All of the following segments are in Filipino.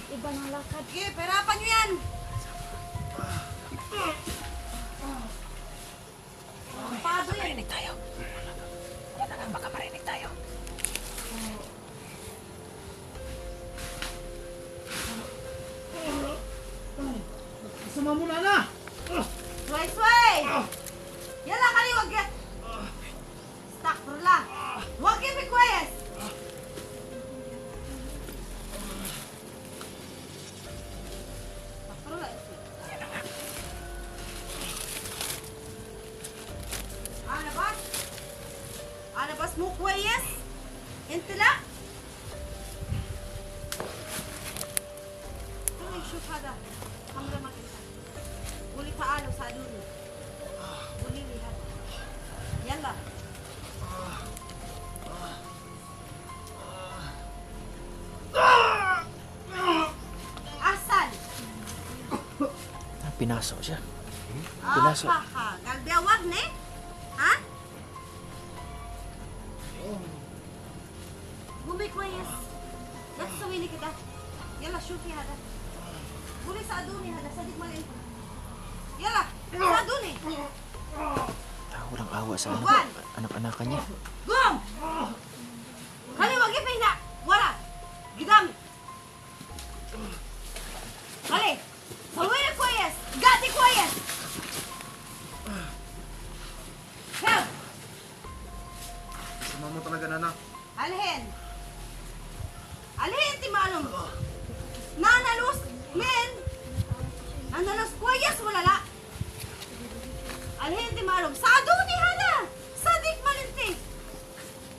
iba ng lakad. Sige, perapan nyo yan! Pado yan. Marinig tayo. Yan na lang, baka marinig tayo. Sama mo na! Sway! Yan lang kali, wag yan! Stuck, Perla! Wag yan, Mikwayas! Ana bas? Ana bas mo kwayas? Intila? Ay, shoot hada. Kamera makita. Uli paalo sa dulo. Uli lihat. Yalla. Asan? Pinaso siya. Pinaso. Galbiawag ne? Ha? Bumikwayas. That's sa wili kita. Yalla, shoot hada. Uli sa aduni hada. Sadik malin. Yalla, sa aduni. Walang awa sa anak-anakan niya. Gum! Kali wag ipina. Wala. Gidam. Kali. Sa wili kwayas. Gati kwayas. Help! Sama mo talaga, Nana. Alhin. Alhin, timalong. Nanalos, men. Nanalos, kwayas, walala. Alhin, timalong. Sado ni Hana. Sadik malinti.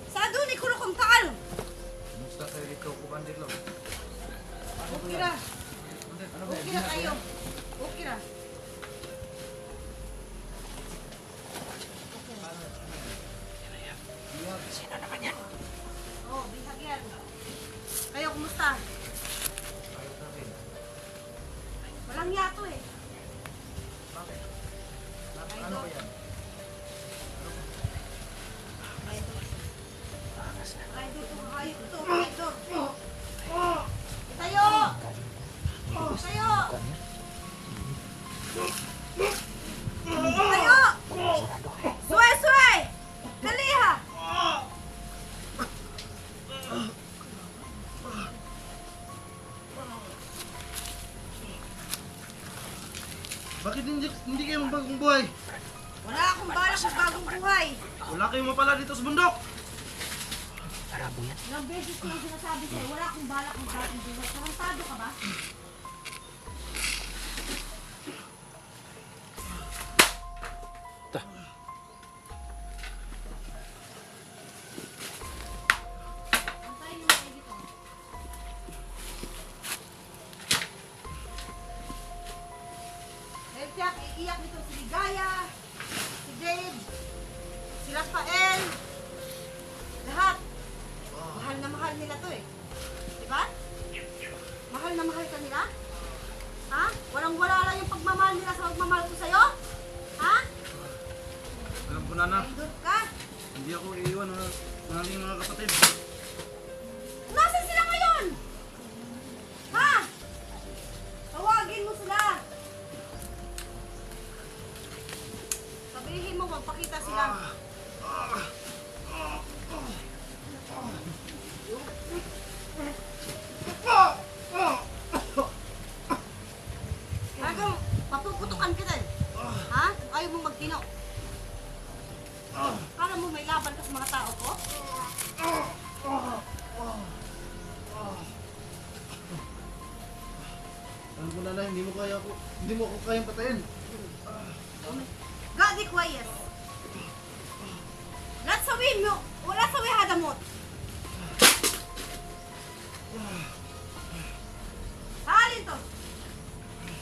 Sado ni kulukong taal. Musta kayo ikaw? Kubandit lang. Okay na. Okay na kayo. Okay na. Sino naman yan? Oh, bihagyan. Kayo, kumusta? Walang yato eh. Bakit? Ano ba yan? Angas na. Rider to, hayop to, rider. Tayo! Tayo! Tayo! Suway, suway! Daliha! Bakit hindi kayo magbagong buhay? Wala akong balak sa bagong buhay. Wala kayong mapala dito sa bundok! Marabo yan. Ilang beses ko lang sinasabi sa'yo, wala akong balak ng bagong buhay. Tarantado ka ba? Ta. Antayin mo kayo dito. Dahil tiyak, iiyak nito si Ligaya, si Dave, si Rafael, lahat. Mahal na mahal nila to eh. Diba? Mahal na mahal ka nila? Ha? Walang-wala lang yung pagmamahal nila sa pagmamahal ko sa'yo? Ha? Alam ko, Nana, Nandun ka? hindi ako iiwan ng aking mga kapatid. Nasaan sila ngayon? Ha? Tawagin mo sila. Sabihin mo, magpakita sila. Agam, papuputukan kita eh. Ha? Ayaw mong magtino. Para mo may laban ka sa mga tao ko? Alam ko, Nana, hindi mo ako kayang patayin. Gadi quiet. Let's away mo. Wala sa way hadamot. Halin to.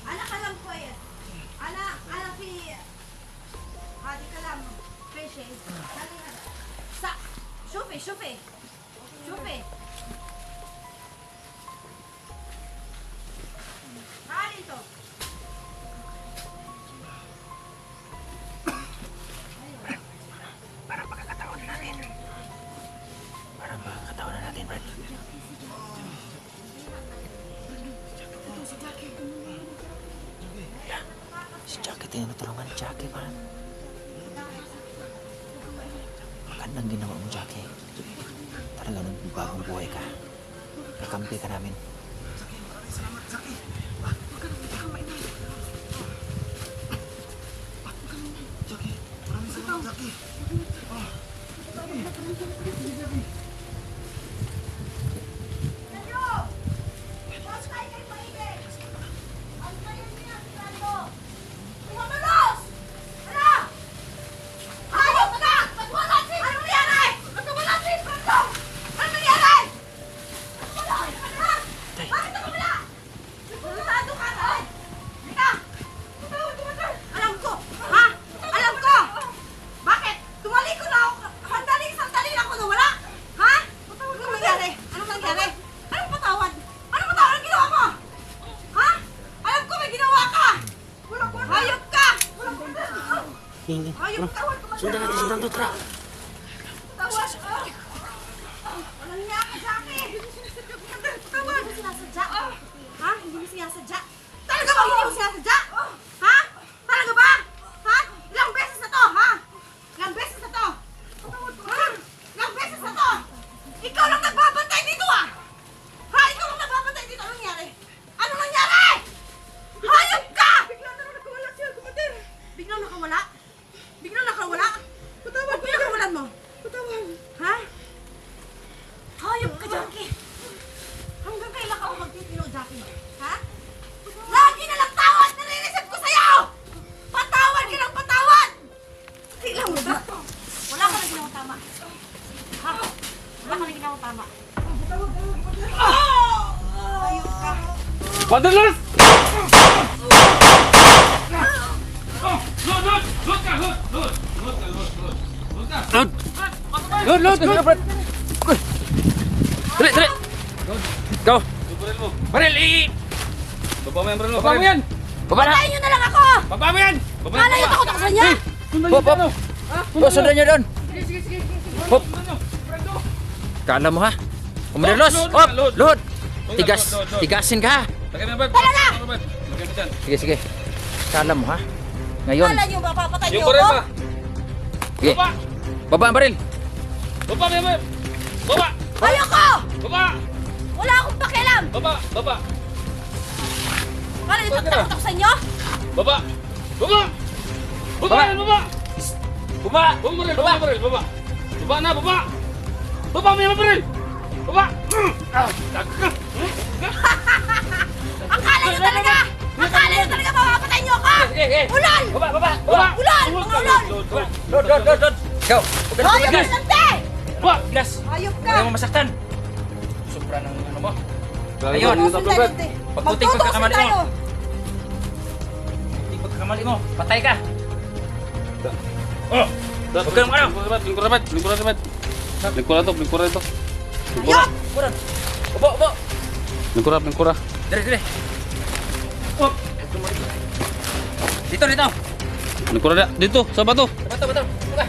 Anak ka lang quiet. Anak si... Hadi ka lang. Fishy. Halin ka. Sa. Shufi. Shufi. Halin to. Para pagkakataon natin. natin matulungan, Jackie, man. Magandang ginawa mo, Jackie. Talaga nang bagong buhay ka. Nakampi ka namin. Sundan natin, sundan to, tara. Walang niya ka, Jackie! Patawad! Hindi mo sinasadya? Ha? Hindi mo sinasadya? Talaga ba hindi mo sinasadya? Ha? Talaga ba? Ha? Ilang beses na to, ha? Ilang beses na to? Ha? Ilang beses na to? Ikaw lang nagbabantay dito, ha? Ha? Ikaw lang nagbabantay dito. Anong nangyari? Anong nangyari? Hayop ka! Bigla na nakawala siya, kumater. Biglang nakawala? Biglang nakawala? Patawad! Pinakawalan mo? Patawad! Ha? Hayop ka, Jackie! Hanggang kailan ka mo magtitino, Jackie? Ha? Lagi na lang tawad! Nare-receive ko sa'yo! Patawad ka ng patawad! Kailan mo ba? Wala ka na ginawang tama. Ha? Wala ka na ginawang tama. Hayop ka! Wanderers! Load! Brad! Dali! Go! Baril! Baba mo yan, Baril! Baba mo yan! Baba na! Patayin nyo na lang ako! Baba mo yan! Kala nyo takot ako sa inyo? Hop! Sundan nyo doon! Hop! Kala mo ha? Kumarelos! Hop! Load! Tigasin ka ha! Talaga! Sige. Kala mo ha? Ngayon. Kala nyo ba papatay nyo Yung baril ako? ba? Sige. Baba ang baril! Baba mo yan! Baba! Ayoko! Baba! Wala akong pakialam! Baba! Kala nyo takot ako sa inyo? Baba! Baba! Baba! Baba! Yan, baba! Baba! Baril! Baba! Baba na! Baba! Baba mo yan, Baril! Baba! Akala nyo talaga mapapatay nyo ako! Sige! Ulol! Baba! Ulol! Mga ulol! Load! Go! Hayop ka sante! Baba! Glass! Hayop ka! Huwag mo masaktan! Sobra ng ano mo. Ayun! Pagtuting pagkakamali mo. Pagtuting pagkakamali mo. Patay ka! Oh! Huwag ka naman ano! Lingkuran to. Hayop! Kuran! Ubo! Lingkura. Dire! Oh! Dito! Lingkura na. Dito, sa bato. Bato! Buka!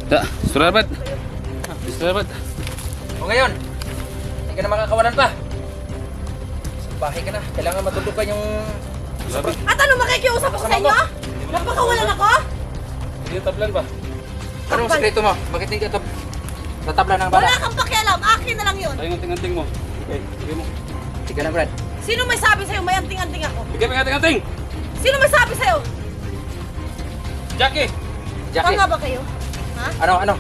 Da, Surabat. O ngayon, hindi ka na makakawalan pa. Sa bahay ka na. Kailangan matulukan yung... At ano makikiusap ako sa inyo? Napakawalan ako? Hindi tablan ba? Anong sekreto mo? Bakit hindi ka ito natabla ng bala? Wala kang pakialam, akin na lang yun. Tayo ng tinganting mo. Okay, bigay mo. Sige na, Brad. Sino may sabi sa'yo may anting-anting ako? Bigay mo ng tinganting! Sino may sabi sa'yo? Jackie! Jackie, Tanga ba kayo? Ha? ano?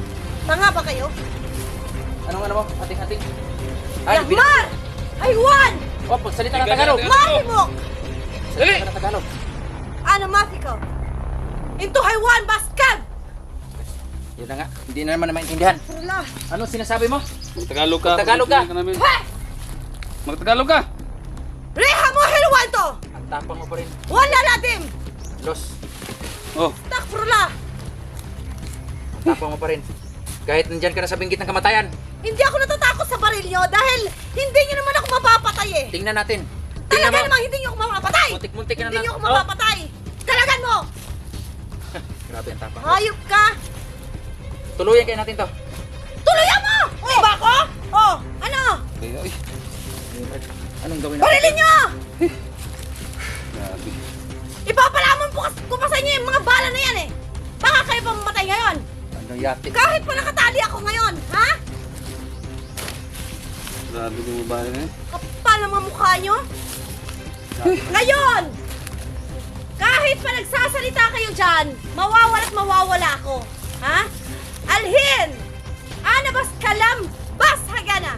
Tanga ba kayo? Anong mo? Ating-ating. Yagmar! I won! Oh, pagsalita ng Bigay Tagalog. natin. Mahimok! Dali! Salita ng Tagalog. Ano mafiko? Into Haiwan Baskag! Yun na nga, hindi na naman maintindihan. Wala. Anong sinasabi mo? Magtagalog ka. Magtagalog ka. He! Magtagalog ka! Reha mo hilwan to! Ang tapang mo pa rin. Wala ladim! Los, Oh, Takfurla! ang tapang mo pa rin. Kahit nandyan ka na sa binggit ng kamatayan, Hindi ako natatakot sa baril nyo dahil hindi nyo naman ako mapapatay eh. tingnan natin. Talaga mo. namang hindi nyo ako mapapatay! Muntik-muntik ka na Hindi lang. nyo ako mapapatay! Talagan mo! Grabe ang tapang mo. Hayop ka! Tuluyan kayo natin to. Tuluyan mo! Oh! Ba ako? Oh! Ano? Anong gawin natin? Barilin nyo! grabe. Yati. Kahit pa nakatali ako ngayon, ha? Grabe yung babae na eh. Kapal ang mga mukha nyo. Ngayon, kahit pa nagsasalita kayo dyan, mawawala ako. Ha? Alhin! Ana bas kalam bas hagana.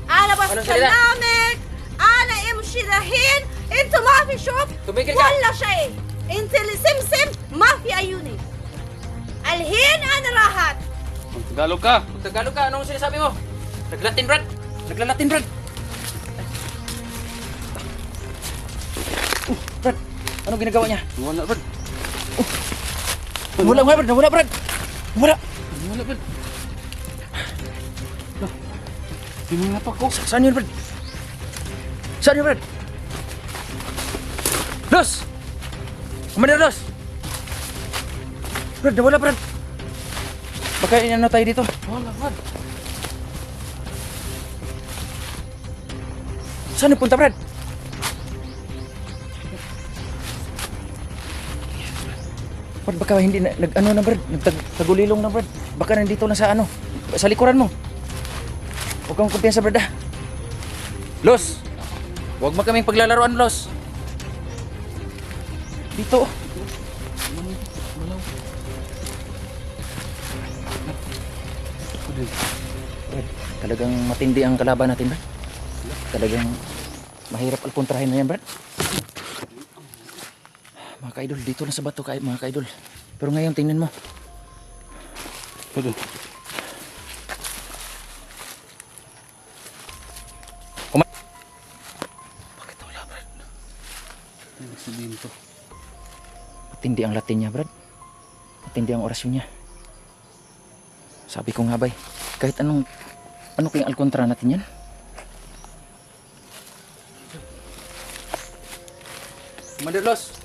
Ana bas Anong salita? kalamek. Ana imshirahin. Into mafi shop. Tumigil ka. Wala siya eh. Intil simsim mafi ayuni. Alhin ana rahat. Ang Tagalog ka. Tagalog ka, anong sinasabi mo? Naglalatin, Brad. Naglalatin, Brad. Brad, anong ginagawa niya? Wala, Brad. Wala, Brad. Wala, Brad. Wala. Wala, Brad. Pinangapak ko. Saan yun, Brad? Saan yun, Brad? Los! Commander Los! Brad, nawala, Brad. Baka ano tayo dito? Wala, Brad. Saan napunta, Brad? Brad, baka hindi na, nag-ano na, Brad. Nagtagulilong na, Brad. Baka nandito na sa ano, sa likuran mo. Huwag kang kumpiyansa, Brad, ah. Los! Huwag mo kaming paglalaroan, Los. Dito, oh. Brad, talagang matindi ang kalaban natin, Brad. Talagang mahirap alkontrahin na yan, Brad. Mga ka-idol, dito na sa bato, mga ka-idol. Pero ngayon, tingnan mo. Pwede. Bakit wala, Brad? Ano sabihin to? Matindi ang Latin niya, Brad. Matindi ang orasyon niya. Sabi ko nga, bay, kahit ano kayong alkontra natin yan? Commander Los!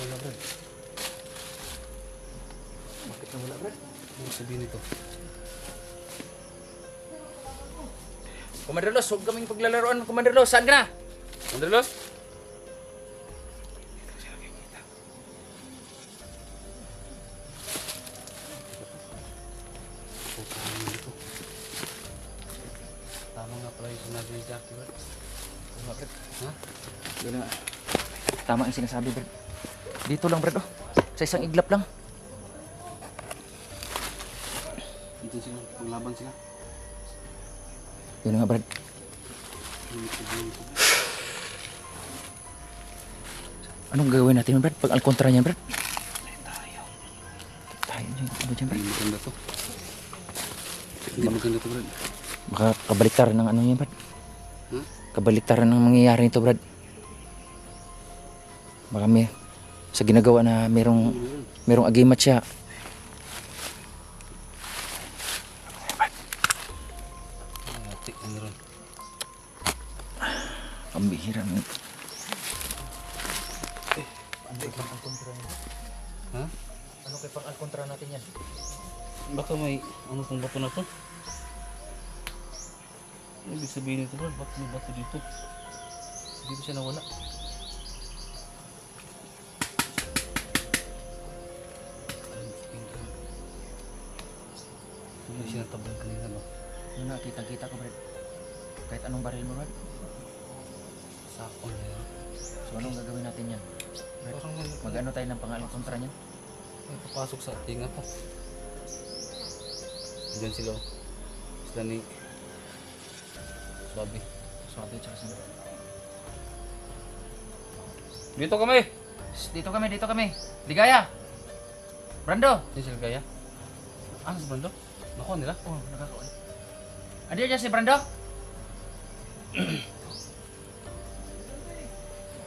Wala, Brad. Bakit na wala, Brad? Ano sabihin ito? Commander Los, huwag kaming paglalaroan. Commander Los, saan ka na? Mandalos? Tama nga pala yung sinabi ni Jackie, Brad. Tama, Brad. Ha? Yun na. Tama ang sinasabi, Brad. Dito lang, Brad, oh. Sa isang iglap lang. Dito sila, panglaban sila. Yun na nga, Brad. Anong gagawin natin, Brad? Pag alkontra niya, Brad? Tayo dyan. Ano dyan, Brad? Hindi maganda to. Hindi maganda to, Brad. Baka kabaliktaran ng ano yan, Brad. Huh? Kabaliktaran ng mangyayari nito, Brad. Baka may sa ginagawa na merong agimat siya. Ati, ano ron? Ang bihira ng... Ha? Ano kaya pang alkontra natin yan? Baka may ano tong bato na to? Ano ibig sabihin nito, Brad? Bakit may bato dito? Dito siya nawala. Ano siya natabal kanina, no? Yung nakita-kita ko, Brad. Kahit anong baril mo, Brad. Sakon na yan. So anong gagawin natin yan? Brad, Parang mag-ano tayo ng pang-alkontra niyan? may papasok sa tinga ko. Diyan sila, oh. Sila ni Swabe. Swabe at saka sana. Dito kami! Dito kami. Ligaya! Brando! Diyan sila gaya. Ah, si Brando? Nakuha nila? Oh, nakakaon. Andiyan dyan si Brando?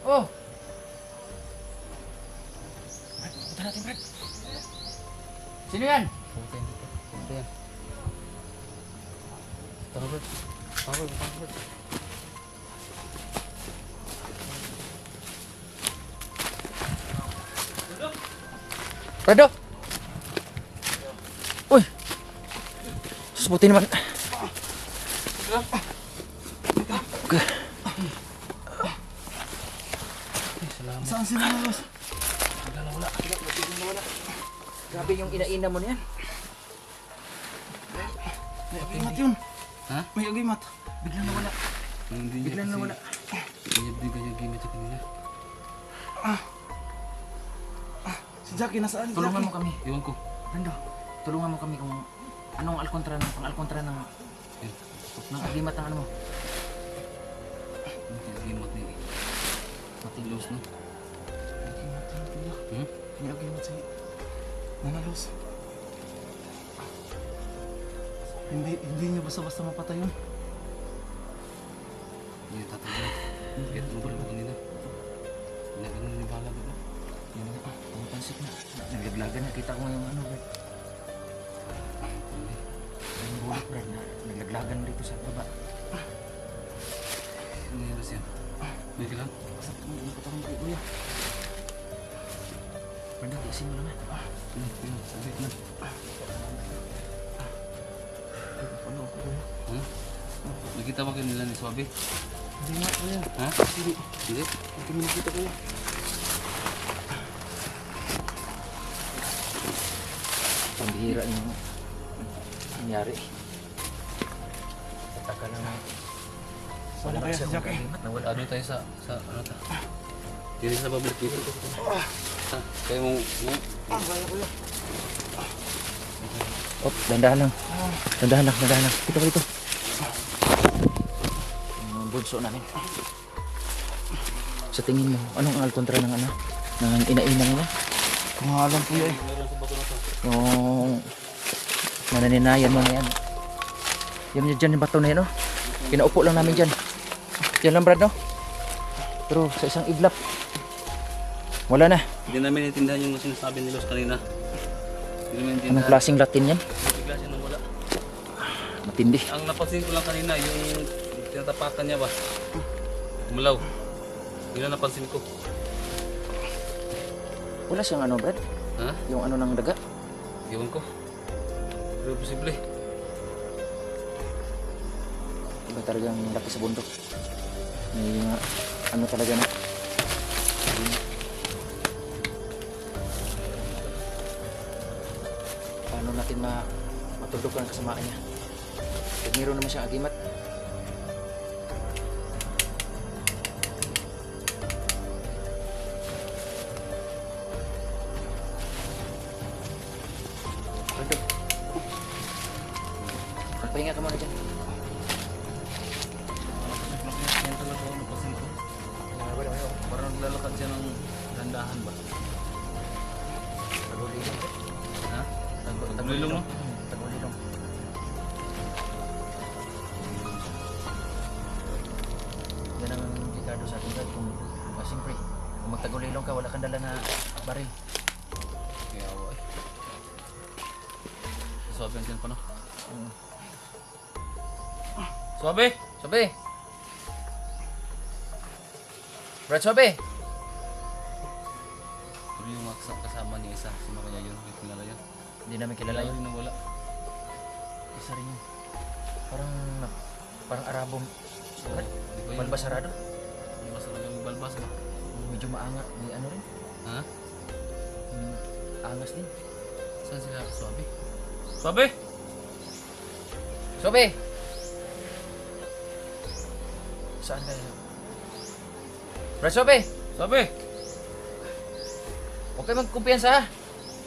Oh! Brad, punta natin, Brad. Sino yan? Pumunta yan dito. Pumunta yan. Tara, Brad. Tara, Brad. Tara, Brad. Brando! Uy! Sus, buti naman. Okay. Ay, salamat. Saan sila, Los? Wala. Grabe yung inaina mo niyan. May agimat yun. Ha? May agimat. Biglang nawala. Hindi niya Biglang kasi... nawala. Hindi kanya gamit sa kanila. Si Jackie nasaan? Si Tulungan Jackie? mo kami. Iwan ko. Brando, tulungan mo kami kung anong pang-alkontra ng agimat ng ano mo. Hindi gamit ni... Matilos no? Agimat yun, kuya. Hmm? May agimat si Nanalos. Hindi niya basta-basta mapatay yun. Hindi tatanggal. Kaya tumulong ko kanina. Nagano ni Bala ba? Yan nga, pumupansik na. Naglaglagan na. Kita ko yung ano, Brad. Yung bulak, Brad, na naglaglagan dito sa baba. Ano nangyari siya? May kailan? Hindi ko parang kay kuya. Brad, isin mo lang ha. Sabit na. Ano ako kuya? Ha? Nakita ba kayo nila ni Swabe? Hindi nga kuya. Ha? Hindi. Hindi? Hindi mo nakita kuya. Pambihira yung nangyari. Tataka lang na. Wala kaya si Jackie? Nawala ano tayo sa ano ta? Dili sa public dito. Kayo mo Kaya kuya. Oh, dandahan lang. Dandahan lang, dandahan lang. Dito ka dito. Yung bunso namin. Sa tingin mo, anong alkontra ng ano? Ng inaina nila? Pangalan kuya eh. meron sa bato na to. Yung mananinayan mo na yan. Yan yun dyan yung bato na yan, no? Pinaupo lang namin dyan. Yan lang, Brad, no? Pero sa isang iglap, wala na. Hindi namin naintindihan yung sinasabi ni Los kanina. Hindi namin Anong naintindihan. klaseng Latin yan? Bigla siya nang wala. Matindi. Ang napansin ko lang kanina, yung tinatapakan niya ba? Umalaw. Yun ang napansin ko. Wala siyang ano, Brad? Ha? Yung ano ng daga? Iwan ko. Pero posible. Iba talagang laki sa bundok. May mga ano talaga na. Paano natin matudok ang kasamaan niya? Pag meron naman siyang agimat. Brando. Pahinga ka muna dyan. Yan talaga ako napansin ko. Parang naglalakad siya ng dandahan ba? Tagulilong. Ha? Tagulilong no? Tagulilong. Yan ang Ricardo sa atin, Brad. Siyempre, kung magtagulilong ka, wala kang dala na baril. Kaya ako eh. Swabe ang pa no? Swabe! Sobe! Brad, Sobe! Pero yung kasama ni isa, sino kaya yun? May kilala yun? Hindi namin kilala yun. Yung nawala. Isa rin yun. Parang Arabo. Brad, Di ba yun? balbasarado. Balbas talaga yung balbas ba? Medyo maanga. May ano rin. Ha? Angas din. Saan sila? Swabe? Swabe! Sobe! Saan kaya? Brad, Sobe! Swabe! Huwag kayo magkumpiyansa ha.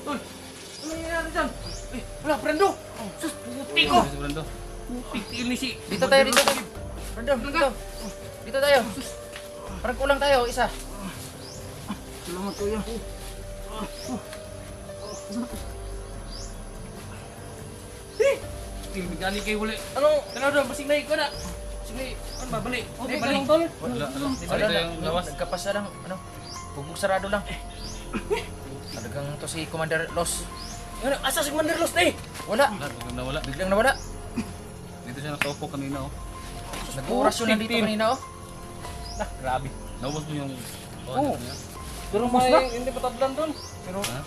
Uy! Ano nangyayari dyan? Uy! Wala, Brando! Sus! Puti ko! Si Brando. Puti ni si... Dito tayo, dito. Brando, dito. Dito tayo. Parang kulang tayo, isa. Salamat kuya. Gani kayo uli. Ano? Tanaw doon, basignay ko na. Basignay, ano ba, bali? Okay, bali. Wala, Wala wala yung lawas. nagkapasa lang, ano, bugbog sarado lang. Talagang to si Commander Los. Ano, asa si Commander Los na eh? Wala, Biglang nawala. biglang nawala. Dito siya nakaupo kanina oh. Nag-orasyon na dito kanina oh. Nah, grabe. Naubos mo yung... Oo. niya? Pero hindi patablan doon. Pero, Ha?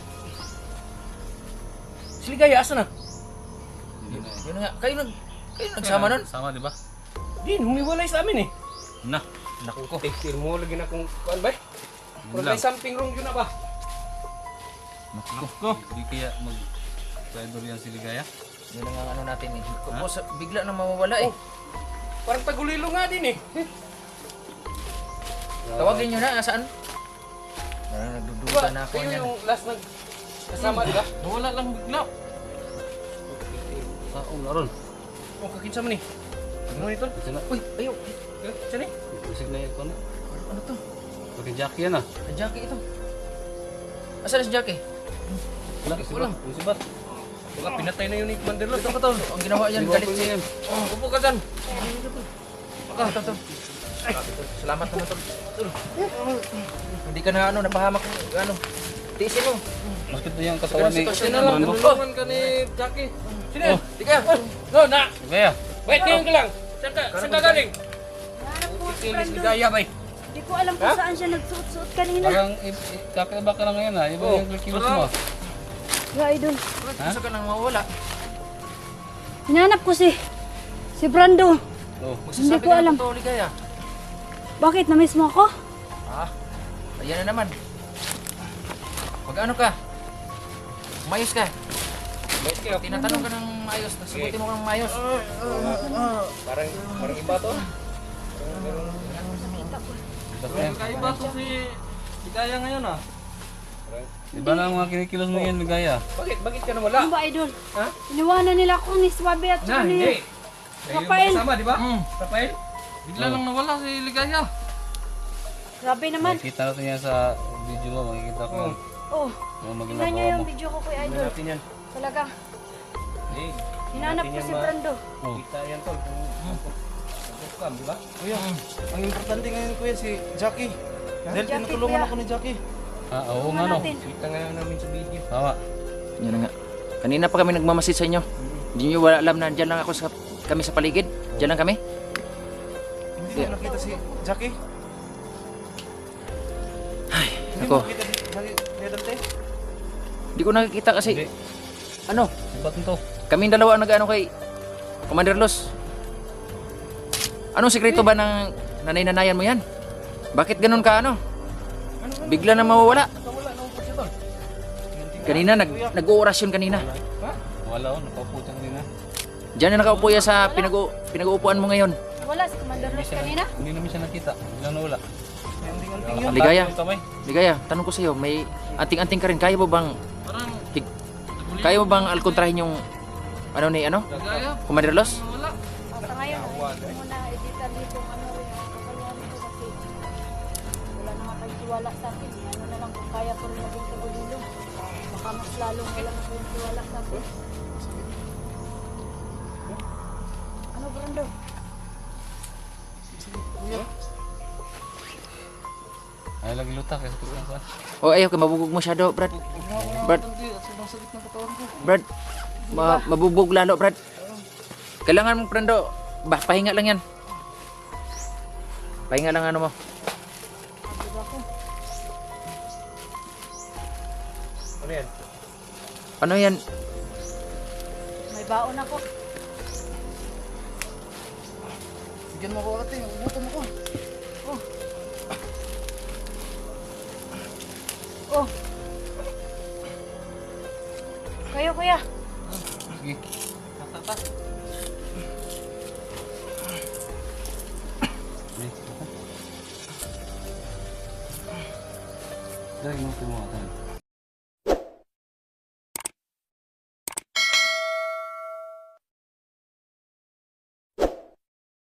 Siligaya, asa na? Hindi na eh. Yun nga, kayo nagsama nun? Sama, di ba? Din, humiwalay sa amin eh. Na. Naku ko. Textil mo, lagi na kung kuan ba? Kung Wala. may something wrong yun na ba? Ko. Hindi kaya mag-driver yan si Ligaya? Yun ang ano natin eh. Boss, bigla na mawawala eh. Parang tagulilo nga din eh. Tawagin nyo na, saan? Nagdududa na ako Kayo niyan. yung last kasama, di ba? Nawala lang bigla. Taong na ron. Oh, kakinsa mo ni. Ano ito? Kasi na. Uy, ayaw. Saan eh? Busig na yun. Ano to? Pagka Jackie yan ah. Ang Jackie ito. Asan na si Jackie? Wala. Wala. Musibat. Baka pinatay na yun ni Commander Los. Ito ka to. Ang ginawa yan, galit siya. yan. Oh, upo ka dyan. Ito. Salamat naman tol. Hindi ka na napahamak. Tiisin mo. Bakit na yung katawan ni Sitwasyon na lang, Brando? Tulungan ka ni Jackie. Sino yan? Di ka. No, na. Ligaya. Wait, ngayon ka lang. Saan ka galing? Hanap po si Silis Brando. Ligaya ba eh? Hindi ko alam kung saan siya nagsuot-suot kanina. Parang kakaiba ka lang ngayon ah. Iba yung kilos mo ah. Ya, idol. Gusto ka nang mawala. Hinanap ko si Brando. Oh. Hindi ko alam. Ito, Ligaya. Bakit? Na-miss mo ako? Ayan na naman. Pag ano ka? Mayos ka. Tinatanong ka ng maayos. Nasagutin mo ka ng maayos. Parang iba to. Kakaiba to si Ligaya ngayon ah. Iba na ang mga kinikilos mo yan, Ligaya. Bakit ka nawala? Ano ba, idol? Ha? Iniwanan nila ako ni Swabe at Na, ni hindi. Rafael. Kasama, di ba? Rafael? Bigla lang nawala si Ligaya. Grabe naman. Makikita natin yan sa video mo. Makikita ko Oh, yung mga tingnan niyo ginagawa yung mo. video ko kay idol. Natin yan. Talaga. Hindi. Hinanap ko si Brando. Oh. Kita yan tol. Kung di ba? Kuya, ang importante ngayon kuya si Jackie. Dahil Jackie, tinutulungan kuya. ako ni Jackie. Ah, oo Tulungan nga no. natin. Kita nga namin sa video. Tama. Yan na nga. Kanina pa kami nagmamasid sa inyo. Hindi nyo wala alam na dyan lang ako kami sa paligid. Dyan lang kami. Hindi mo nakita si Jackie? Hindi Ako, mo nakita si Jackie Dante? hindi ko nakikita kasi, Hindi. ano, Ba't ito? kaming dalawa ang nag-ano kay Commander Los. Anong sekreto ba ng nanay-nanayan mo yan? Bakit ganun ka ano? Bigla na mawawala. Wala na upo siya tol. Kanina, nag-oorasyon kanina. Ha? Wala oh, nakaupo siya kanina. Diyan na nakaupo yan sa pinag-uupuan mo ngayon. Wala si Commander Los kanina. Hindi namin siya nakita. Bigla nawala. Anting-anting yun. Ligaya. Yung kamay. Ligaya, tanong ko sa iyo, may anting-anting ka rin. Kaya mo bang Parang alkontrahin yung ano ni Ligaya. Commander Los? Wala. Sa ngayon, hindi ko muna editan dito ano rin ang kapangyarihan ko kasi wala naman kayo tiwala sa akin. Ano na lang kung kaya ko rin maging kagulilong. Baka mas lalong wala maging tiwala sa akin. Ano, Brando? Ay, lagi lutak eh. O ayaw ka, mabubog masyado, Brad. Brad, Brad, mabubog lalo, Brad. Kailangan mong Brando, pahinga lang yan. Pahinga lang ano mo. Diba ko? Ano yan? Ano yan? May baon ako. Bigyan mo ako ate. Umutan mo ko. Oh. Kayo, kuya. Sige. Tata. Dari mo kumuha tayo.